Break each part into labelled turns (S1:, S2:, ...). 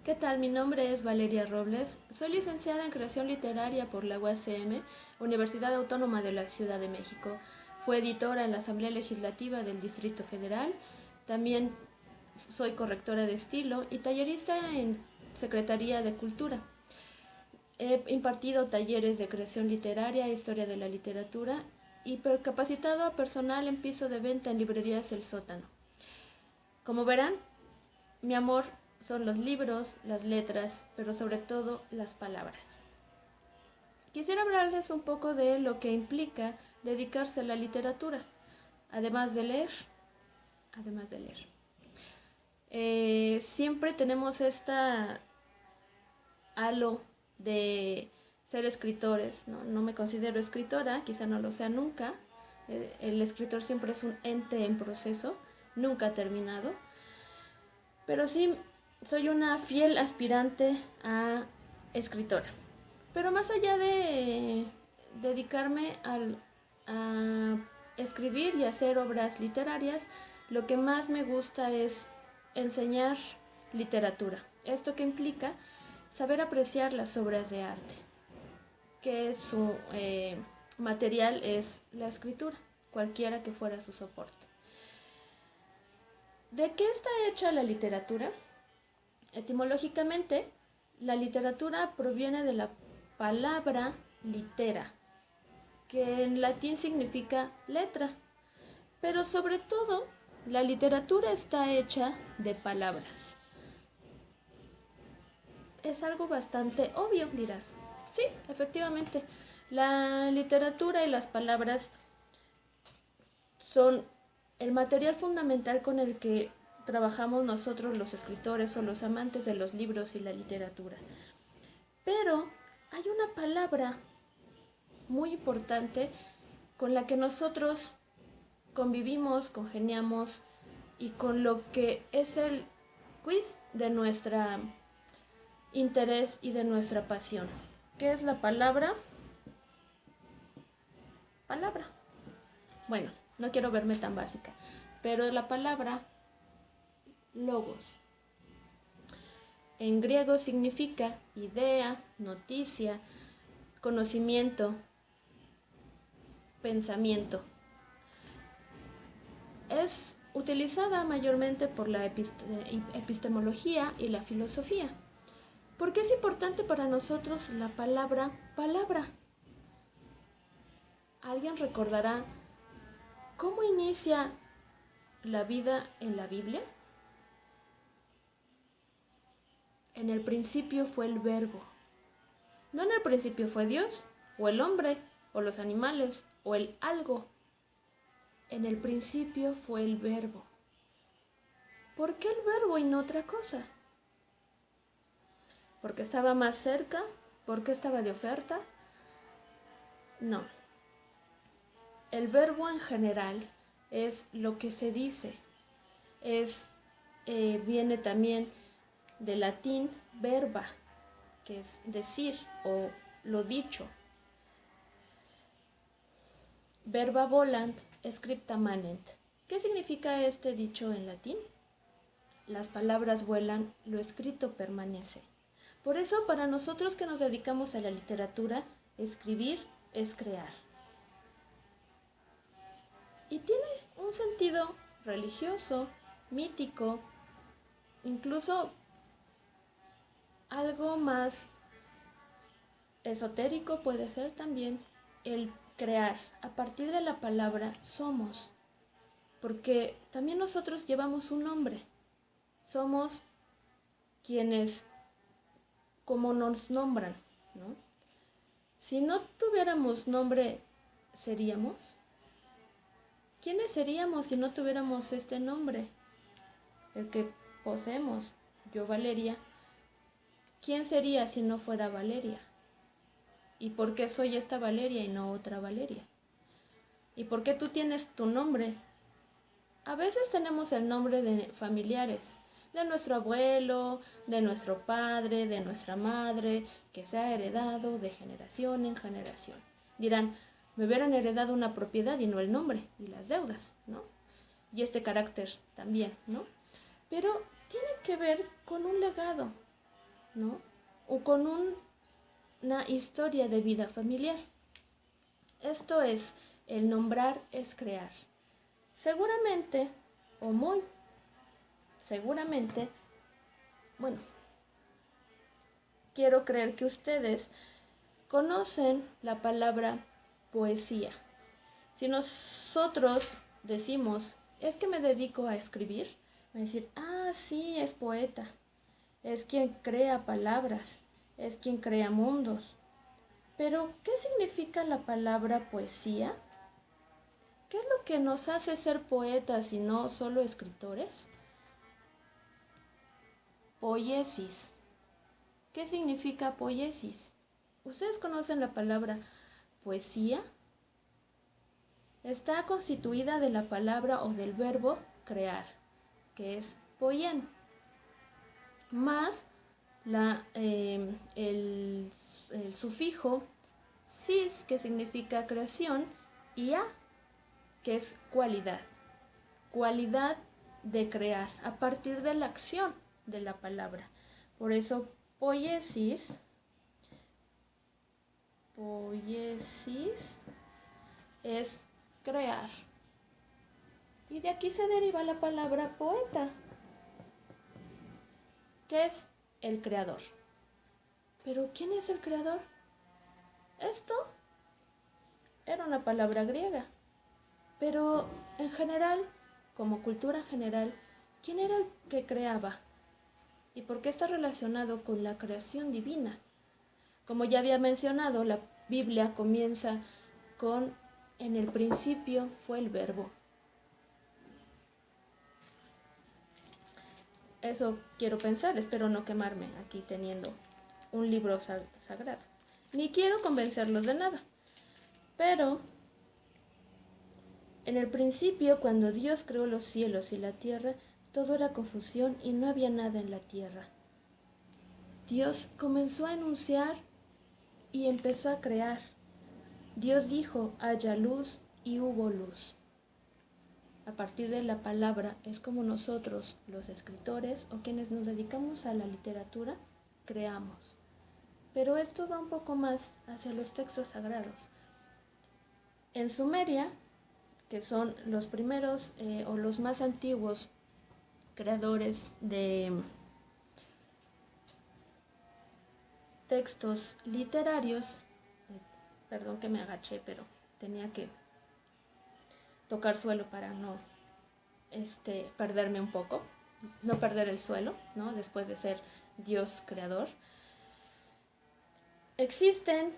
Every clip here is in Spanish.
S1: ¿Qué tal? Mi nombre es Valeria Robles. Soy licenciada en Creación Literaria por la UASM, Universidad Autónoma de la Ciudad de México. Fui editora en la Asamblea Legislativa del Distrito Federal. También soy correctora de estilo y tallerista en Secretaría de Cultura. He impartido talleres de creación literaria e historia de la literatura y capacitado a personal en piso de venta en librerías El Sótano. Como verán, mi amor son los libros, las letras, pero sobre todo las palabras. Quisiera hablarles un poco de lo que implica dedicarse a la literatura, además de leer. Siempre tenemos esta halo de ser escritores, ¿no? No me considero escritora, quizá no lo sea nunca. El escritor siempre es un ente en proceso, nunca terminado. Pero sí, soy una fiel aspirante a escritora. Pero más allá de dedicarme a escribir y hacer obras literarias, lo que más me gusta es enseñar literatura. Esto que implica saber apreciar las obras de arte, que su material es la escritura, cualquiera que fuera su soporte. ¿De qué está hecha la literatura? Etimológicamente, la literatura proviene de la palabra litera, que en latín significa letra, pero sobre todo la literatura está hecha de palabras. Es algo bastante obvio, dirás. Sí, efectivamente, la literatura y las palabras son el material fundamental con el que trabajamos nosotros los escritores o los amantes de los libros y la literatura. Pero hay una palabra muy importante con la que nosotros convivimos, congeniamos y con lo que es el quid de nuestro interés y de nuestra pasión. ¿Qué es la palabra? Palabra. Bueno, no quiero verme tan básica, pero la palabra logos. En griego significa idea, noticia, conocimiento, pensamiento. Es utilizada mayormente por la epistemología y la filosofía. ¿Por qué es importante para nosotros la palabra palabra? ¿Alguien recordará cómo inicia la vida en la Biblia? En el principio fue el verbo. No en el principio fue Dios, o el hombre, o los animales, o el algo. En el principio fue el verbo. ¿Por qué el verbo y no otra cosa? ¿Porque estaba más cerca? ¿Porque estaba de oferta? No. El verbo en general es lo que se dice. Viene también del latín verba, que es decir o lo dicho. Verba volant, scripta manent. ¿Qué significa este dicho en latín? Las palabras vuelan, lo escrito permanece. Por eso, para nosotros que nos dedicamos a la literatura, escribir es crear. Y tiene un sentido religioso, mítico, incluso algo más esotérico puede ser también el crear. A partir de la palabra somos, porque también nosotros llevamos un nombre. Somos quienes, como nos nombran, ¿no? Si no tuviéramos nombre, ¿seríamos? ¿Quiénes seríamos si no tuviéramos este nombre? El que poseemos, yo Valeria. ¿Quién sería si no fuera Valeria? ¿Y por qué soy esta Valeria y no otra Valeria? ¿Y por qué tú tienes tu nombre? A veces tenemos el nombre de familiares, de nuestro abuelo, de nuestro padre, de nuestra madre, que se ha heredado de generación en generación. Dirán, me hubieran heredado una propiedad y no el nombre y las deudas, ¿no? Y este carácter también, ¿no? Pero tiene que ver con un legado. ¿no? O con una historia de vida familiar. Esto es, el nombrar es crear. Seguramente, o muy seguramente, bueno, quiero creer que ustedes conocen la palabra poesía. Si nosotros decimos, es que me dedico a escribir, va a decir, ah, sí, es poeta, es quien crea palabras, es quien crea mundos. Pero, ¿qué significa la palabra poesía? ¿Qué es lo que nos hace ser poetas y no solo escritores? Poiesis. ¿Qué significa poiesis? ¿Ustedes conocen la palabra poesía? Está constituida de la palabra o del verbo crear, que es poien, más el sufijo sis, que significa creación, y a, que es cualidad. Cualidad de crear a partir de la acción de la palabra. Por eso poiesis es crear. Y de aquí se deriva la palabra poeta, que es el creador. Pero ¿quién es el creador? Esto era una palabra griega. Pero en general, como cultura general, ¿quién era el que creaba? ¿Y por qué está relacionado con la creación divina? Como ya había mencionado, la Biblia comienza con en el principio fue el verbo. Eso quiero pensar, espero no quemarme aquí teniendo un libro sagrado. Ni quiero convencerlos de nada. Pero en el principio, cuando Dios creó los cielos y la tierra, todo era confusión y no había nada en la tierra. Dios comenzó a enunciar y empezó a crear. Dios dijo, haya luz, y hubo luz. A partir de la palabra es como nosotros, los escritores o quienes nos dedicamos a la literatura, creamos. Pero esto va un poco más hacia los textos sagrados. En Sumeria, que son los primeros o los más antiguos creadores de textos literarios, perdón que me agaché, pero tenía que tocar suelo para no perderme un poco, no perder el suelo, ¿no? Después de ser Dios creador. Existen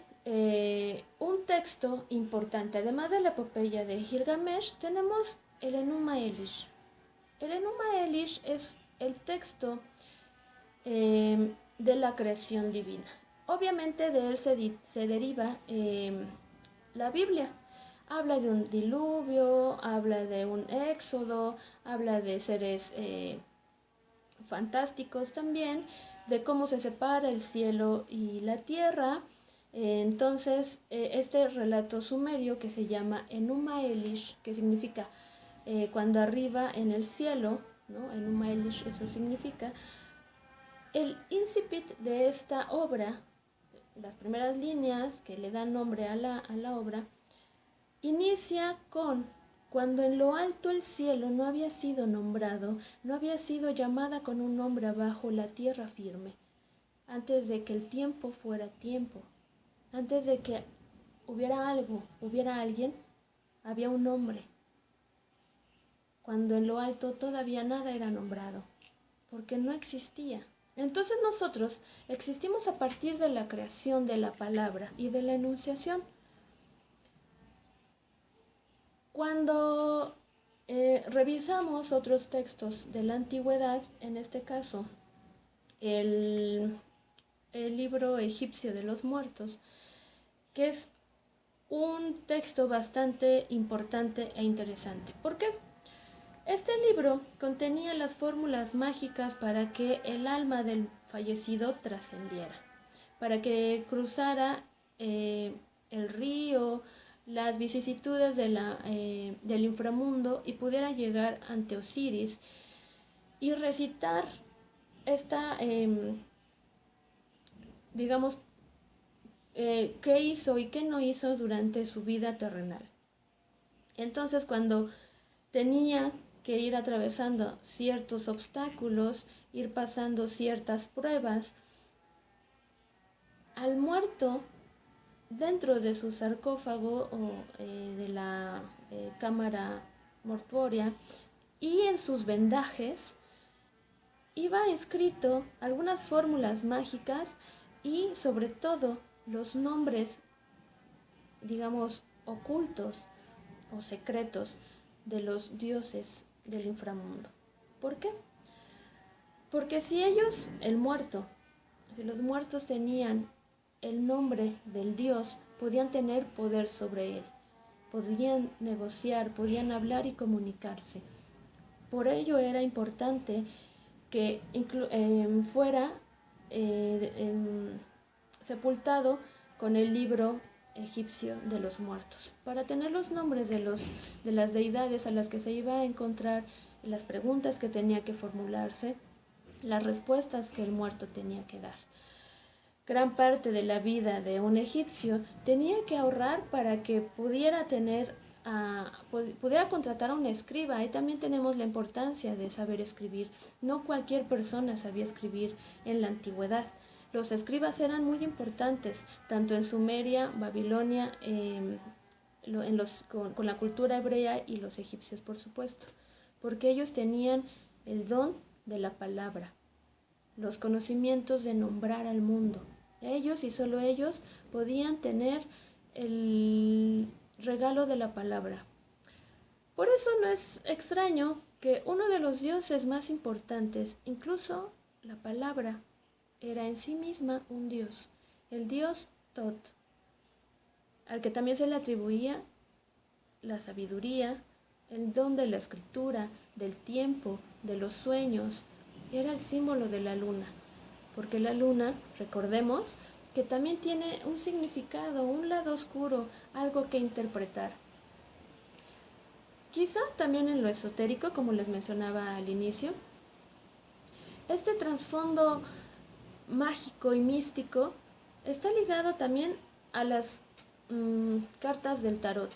S1: un texto importante, además de la epopeya de Gilgamesh, tenemos el Enuma Elish. El Enuma Elish es el texto de la creación divina. Obviamente de él se deriva la Biblia. Habla de un diluvio, habla de un éxodo, habla de seres fantásticos también, de cómo se separa el cielo y la tierra. Entonces, este relato sumerio que se llama Enuma Elish, que significa cuando arriba en el cielo, ¿no? Enuma Elish, eso significa. El incipit de esta obra, las primeras líneas que le dan nombre a la obra, inicia con cuando en lo alto el cielo no había sido nombrado, no había sido llamada con un nombre abajo la tierra firme, antes de que el tiempo fuera tiempo, antes de que hubiera algo, hubiera alguien, había un nombre. Cuando en lo alto todavía nada era nombrado, porque no existía. Entonces nosotros existimos a partir de la creación de la palabra y de la enunciación. Cuando revisamos otros textos de la antigüedad, en este caso el libro egipcio de los muertos, que es un texto bastante importante e interesante. ¿Por qué? Este libro contenía las fórmulas mágicas para que el alma del fallecido trascendiera, para que cruzara el río, las vicisitudes del inframundo y pudiera llegar ante Osiris y recitar digamos, qué hizo y qué no hizo durante su vida terrenal. Entonces, cuando tenía que ir atravesando ciertos obstáculos, ir pasando ciertas pruebas, al muerto, dentro de su sarcófago o de la cámara mortuoria y en sus vendajes, iba escrito algunas fórmulas mágicas y sobre todo los nombres, digamos, ocultos o secretos de los dioses del inframundo. ¿Por qué? Porque si ellos, si los muertos tenían el nombre del dios, podían tener poder sobre él, podían negociar, podían hablar y comunicarse. Por ello era importante que fuera sepultado con el libro egipcio de los muertos, para tener los nombres de las deidades a las que se iba a encontrar, las preguntas que tenía que formularse, las respuestas que el muerto tenía que dar. Gran parte de la vida de un egipcio tenía que ahorrar para que pudiera contratar a un escriba. Ahí también tenemos la importancia de saber escribir. No cualquier persona sabía escribir en la antigüedad. Los escribas eran muy importantes, tanto en Sumeria, Babilonia, con la cultura hebrea y los egipcios, por supuesto, porque ellos tenían el don de la palabra, los conocimientos de nombrar al mundo. Ellos y solo ellos podían tener el regalo de la palabra. Por eso no es extraño que uno de los dioses más importantes, incluso la palabra, era en sí misma un dios, el dios Tot, al que también se le atribuía la sabiduría, el don de la escritura, del tiempo, de los sueños. Era el símbolo de la luna, porque la luna, recordemos, que también tiene un significado, un lado oscuro, algo que interpretar. Quizá también en lo esotérico, como les mencionaba al inicio, este trasfondo mágico y místico está ligado también a las cartas del tarot.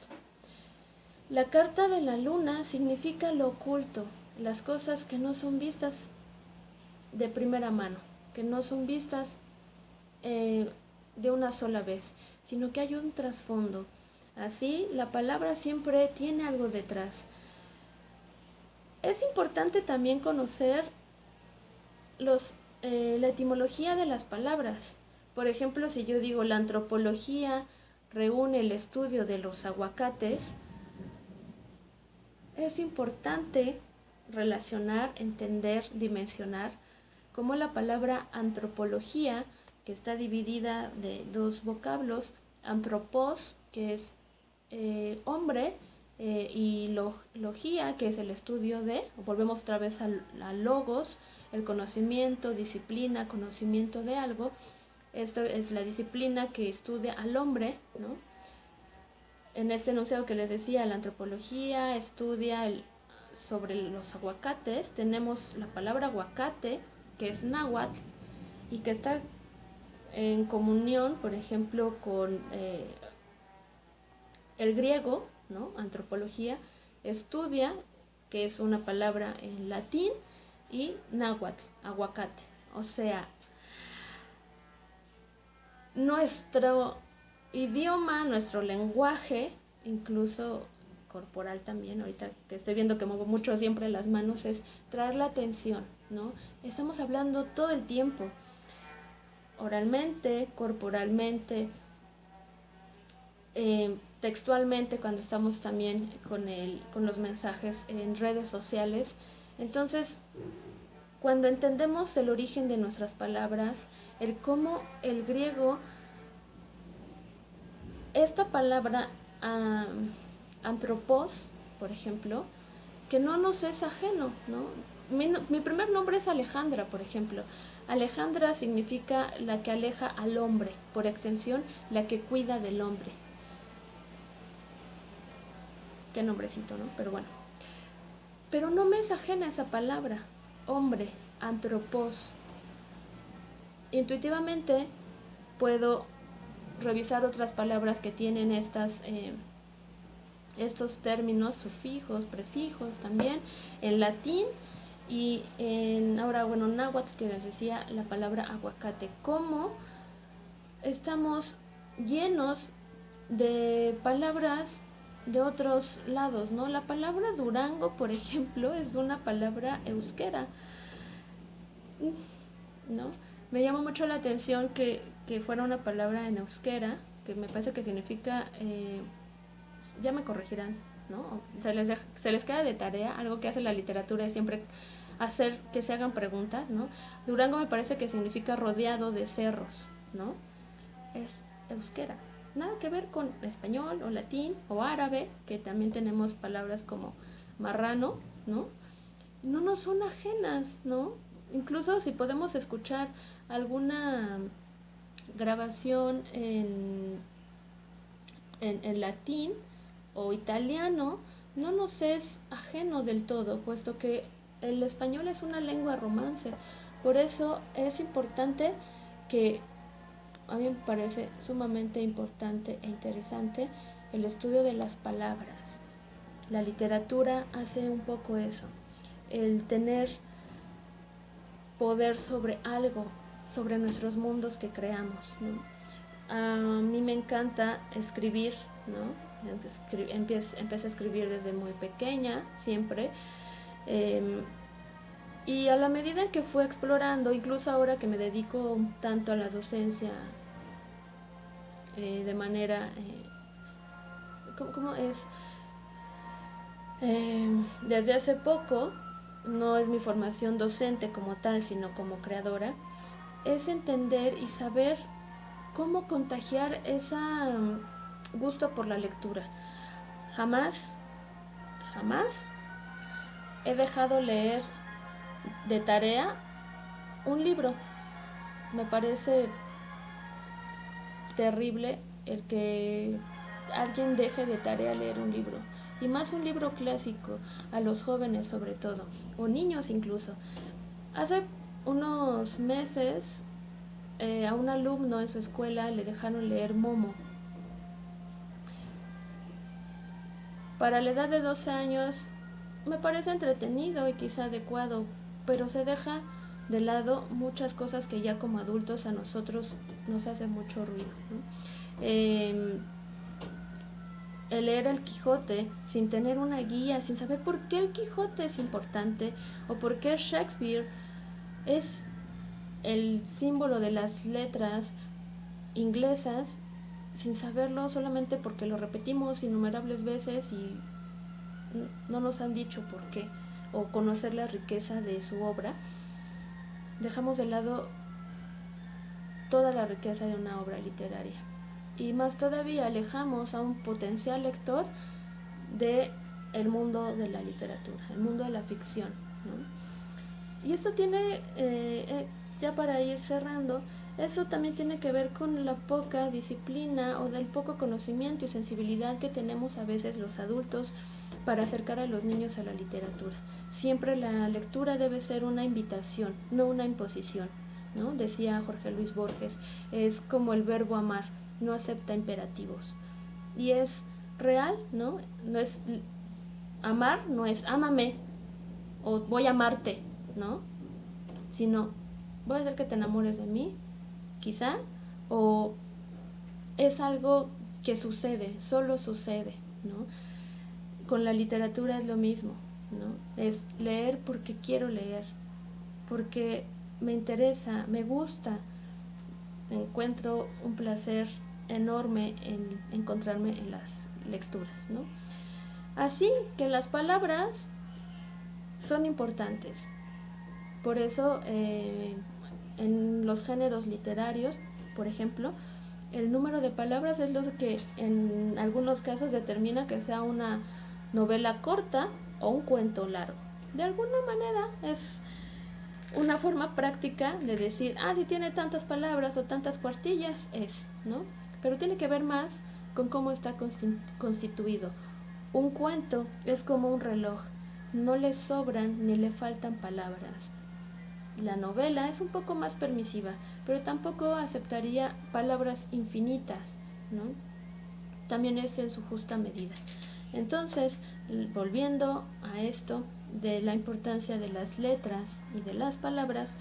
S1: La carta de la luna significa lo oculto, las cosas que no son vistas de primera mano, que no son vistas de una sola vez, sino que hay un trasfondo. Así, la palabra siempre tiene algo detrás. Es importante también conocer la etimología de las palabras. Por ejemplo, si yo digo la antropología reúne el estudio de los aguacates, es importante relacionar, entender, dimensionar cómo la palabra antropología, que está dividida de dos vocablos, antropos, que es hombre, y logía, que es el estudio de, volvemos otra vez a logos, el conocimiento, disciplina, conocimiento de algo. Esto es la disciplina que estudia al hombre, ¿no? En este enunciado que les decía, la antropología estudia sobre los aguacates. Tenemos la palabra aguacate, que es náhuatl, y que está en comunión, por ejemplo, con el griego, ¿no? Antropología estudia, que es una palabra en latín, y náhuatl, aguacate. O sea, nuestro idioma, nuestro lenguaje, incluso corporal también, ahorita que estoy viendo que muevo mucho siempre las manos, es traer la atención, ¿no? Estamos hablando todo el tiempo, oralmente, corporalmente, textualmente, cuando estamos también con los mensajes en redes sociales. Entonces, cuando entendemos el origen de nuestras palabras, el cómo el griego, esta palabra antropos, por ejemplo, que no nos es ajeno, ¿no? Mi primer nombre es Alejandra, por ejemplo. Alejandra significa la que aleja al hombre, por extensión, la que cuida del hombre. Qué nombrecito, ¿no? Pero bueno. Pero no me es ajena esa palabra, hombre, antropos. Intuitivamente puedo revisar otras palabras que tienen estos términos, sufijos, prefijos también, en latín y ahora, bueno, náhuatl, que les decía, la palabra aguacate. ¿Cómo estamos llenos de palabras de otros lados, ¿no? La palabra Durango, por ejemplo, es una palabra euskera, ¿no? Me llama mucho la atención que fuera una palabra en euskera, que me parece que significa, ya me corregirán, ¿no? Se les queda de tarea, algo que hace la literatura es siempre hacer que se hagan preguntas, ¿no? Durango me parece que significa rodeado de cerros, ¿no? Es euskera. Nada que ver con español o latín o árabe, que también tenemos palabras como marrano, ¿no? No nos son ajenas, ¿no? Incluso si podemos escuchar alguna grabación en latín o italiano, no nos es ajeno del todo, puesto que el español es una lengua romance. Por eso es importante que, a mí me parece sumamente importante e interesante, el estudio de las palabras. La literatura hace un poco eso, el tener poder sobre algo, sobre nuestros mundos que creamos, ¿no? A mí me encanta escribir, ¿no? Empecé a escribir desde muy pequeña, siempre. Y a la medida que fui explorando, incluso ahora que me dedico tanto a la docencia, de manera, ¿cómo es? Desde hace poco, no es mi formación docente como tal, sino como creadora, es entender y saber cómo contagiar ese gusto por la lectura. Jamás, jamás he dejado leer de tarea un libro. Me parece terrible el que alguien deje de tarea leer un libro, y más un libro clásico, a los jóvenes sobre todo, o niños incluso. Hace unos meses, a un alumno en su escuela le dejaron leer Momo. Para la edad de 12 años me parece entretenido y quizá adecuado, pero se deja de lado muchas cosas que ya como adultos a nosotros nos hace mucho ruido, ¿no? El leer el Quijote sin tener una guía, sin saber por qué el Quijote es importante o por qué Shakespeare es el símbolo de las letras inglesas, sin saberlo, solamente porque lo repetimos innumerables veces y no nos han dicho por qué, o conocer la riqueza de su obra. Dejamos de lado toda la riqueza de una obra literaria, y más todavía alejamos a un potencial lector de el mundo de la literatura, el mundo de la ficción, ¿no? Y esto tiene, ya para ir cerrando, eso también tiene que ver con la poca disciplina o del poco conocimiento y sensibilidad que tenemos a veces los adultos para acercar a los niños a la literatura. Siempre la lectura debe ser una invitación, no una imposición, ¿no? Decía Jorge Luis Borges, es como el verbo amar, no acepta imperativos. Y es real, ¿no? No es amar, no es ámame o voy a amarte, ¿no? Sino voy a hacer que te enamores de mí, quizá, o es algo que sucede, solo sucede, ¿no? Con la literatura es lo mismo, ¿no? Es leer porque quiero leer, porque me interesa, me gusta, encuentro un placer enorme en encontrarme en las lecturas, ¿no? Así que las palabras son importantes. Por eso, en los géneros literarios, por ejemplo, el número de palabras es lo que en algunos casos determina que sea una novela corta o un cuento largo. De alguna manera es una forma práctica de decir, si tiene tantas palabras o tantas cuartillas, ¿no? Pero tiene que ver más con cómo está constituido. Un cuento es como un reloj, no le sobran ni le faltan palabras. La novela es un poco más permisiva, pero tampoco aceptaría palabras infinitas, ¿no? También es en su justa medida. Entonces, volviendo a esto de la importancia de las letras y de las palabras,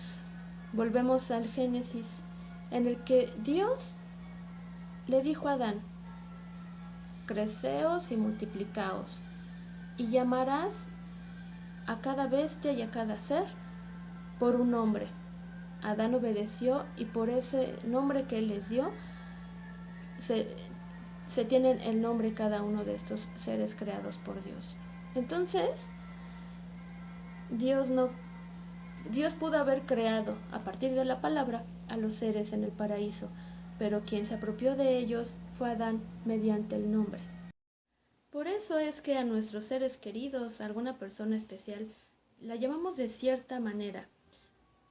S1: volvemos al Génesis, en el que Dios le dijo a Adán: creceos y multiplicaos, y llamarás a cada bestia y a cada ser por un nombre. Adán obedeció, y por ese nombre que él les dio, se tienen el nombre cada uno de estos seres creados por Dios. Entonces, Dios pudo haber creado a partir de la palabra a los seres en el paraíso, pero quien se apropió de ellos fue Adán mediante el nombre. Por eso es que a nuestros seres queridos, a alguna persona especial, la llamamos de cierta manera,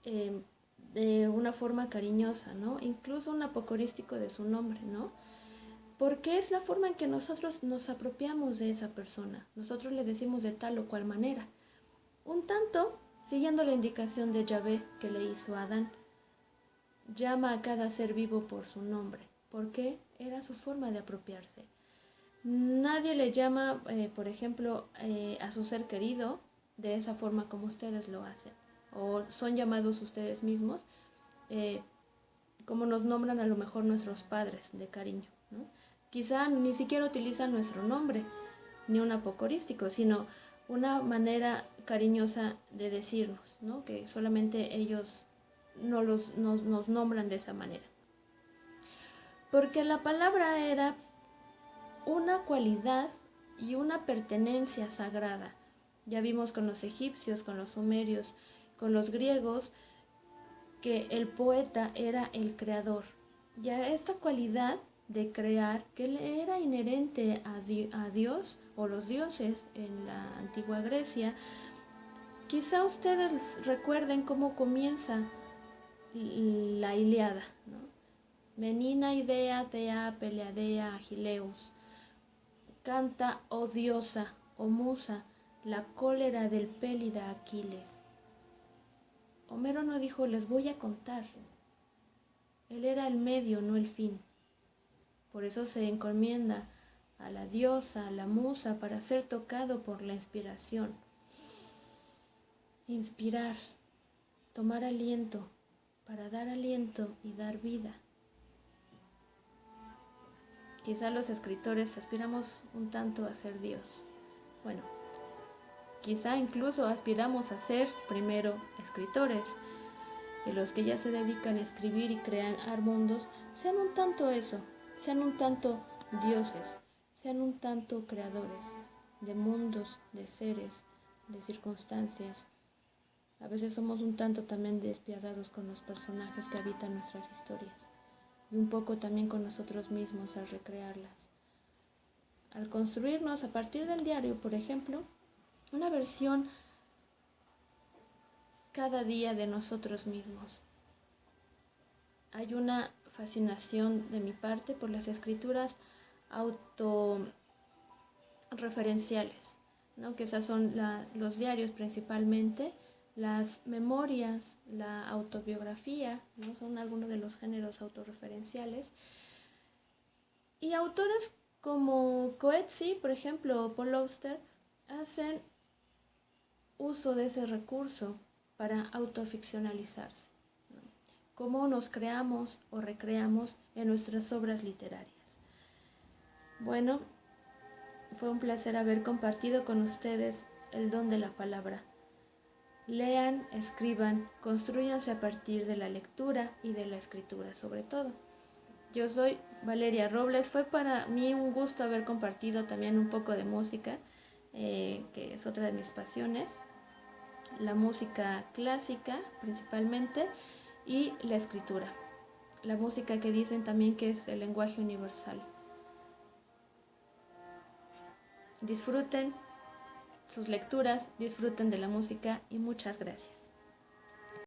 S1: de una forma cariñosa, ¿no? Incluso un apocorístico de su nombre, ¿no? Porque es la forma en que nosotros nos apropiamos de esa persona. Nosotros le decimos de tal o cual manera. Un tanto siguiendo la indicación de Yahvé que le hizo a Adán. Llama a cada ser vivo por su nombre, porque era su forma de apropiarse. Nadie le llama, por ejemplo, a su ser querido de esa forma como ustedes lo hacen, o son llamados ustedes mismos, como nos nombran a lo mejor nuestros padres de cariño, ¿no? Quizá ni siquiera utilizan nuestro nombre, ni un apocorístico, sino una manera cariñosa de decirnos, ¿no? Que solamente ellos nos nombran de esa manera. Porque la palabra era una cualidad y una pertenencia sagrada. Ya vimos con los egipcios, con los sumerios, con los griegos, que el poeta era el creador. Ya esta cualidad de crear, que le era inherente a Dios o los dioses en la antigua Grecia. Quizá ustedes recuerden cómo comienza la Ilíada, ¿no? Menina idea dea peleadea agileus. Canta, oh diosa, oh musa, la cólera del pélida Aquiles. Homero no dijo les voy a contar. Él era el medio, no el fin. Por eso se encomienda a la diosa, a la musa, para ser tocado por la inspiración. Inspirar, tomar aliento, para dar aliento y dar vida. Quizá los escritores aspiramos un tanto a ser Dios. Bueno, quizá incluso aspiramos a ser primero escritores, y los que ya se dedican a escribir y crear mundos sean un tanto eso, sean un tanto dioses, sean un tanto creadores de mundos, de seres, de circunstancias. A veces somos un tanto también despiadados con los personajes que habitan nuestras historias, y un poco también con nosotros mismos al recrearlas. Al construirnos a partir del diario, por ejemplo, una versión cada día de nosotros mismos. Hay una fascinación de mi parte por las escrituras autorreferenciales, ¿no? Que esas son los diarios principalmente, las memorias, la autobiografía, ¿no? Son algunos de los géneros autorreferenciales. Y autores como Coetzee, por ejemplo, o Paul Auster, hacen uso de ese recurso para autoficcionalizarse, ¿no? Cómo nos creamos o recreamos en nuestras obras literarias. Bueno, fue un placer haber compartido con ustedes el don de la palabra. Lean, escriban, construyanse a partir de la lectura y de la escritura sobre todo. Yo soy Valeria Robles. Fue para mí un gusto haber compartido también un poco de música, que es otra de mis pasiones. La música clásica principalmente y la escritura. La música que dicen también que es el lenguaje universal. Disfruten sus lecturas, disfruten de la música y muchas gracias.